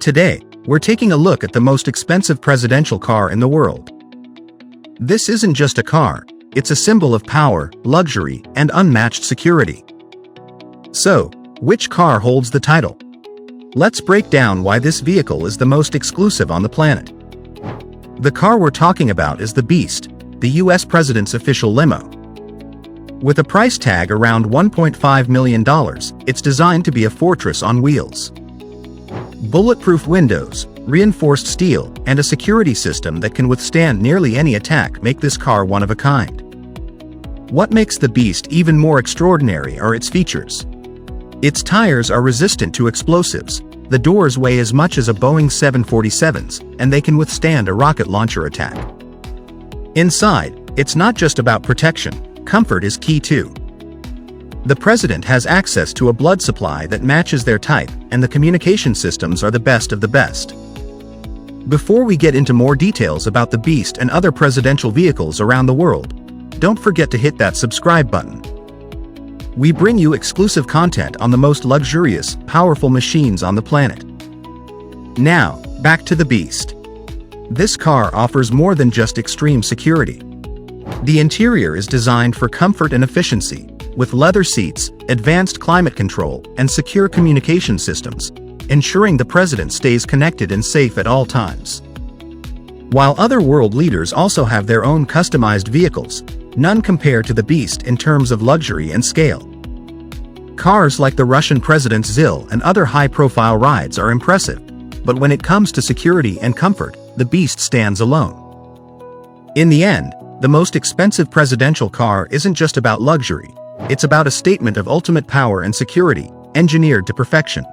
Today, we're taking a look at the most expensive presidential car in the world. This isn't just a car, it's a symbol of power, luxury, and unmatched security. So, which car holds the title? Let's break down why this vehicle is the most exclusive on the planet. The car we're talking about is the Beast, the US president's official limo. With a price tag around $1.5 million, it's designed to be a fortress on wheels. Bulletproof windows, reinforced steel, and a security system that can withstand nearly any attack make this car one of a kind. What makes the Beast even more extraordinary are its features. Its tires are resistant to explosives, the doors weigh as much as a Boeing 747's, and they can withstand a rocket launcher attack. Inside, it's not just about protection, comfort is key too. The president has access to a blood supply that matches their type, and the communication systems are the best of the best. Before we get into more details about the Beast and other presidential vehicles around the world, don't forget to hit that subscribe button. We bring you exclusive content on the most luxurious, powerful machines on the planet. Now, back to the Beast. This car offers more than just extreme security. The interior is designed for comfort and efficiency, with leather seats, advanced climate control, and secure communication systems, ensuring the president stays connected and safe at all times. While other world leaders also have their own customized vehicles, none compare to the Beast in terms of luxury and scale. Cars like the Russian president's ZIL and other high-profile rides are impressive, but when it comes to security and comfort, the Beast stands alone. In the end, the most expensive presidential car isn't just about luxury, it's about a statement of ultimate power and security, engineered to perfection.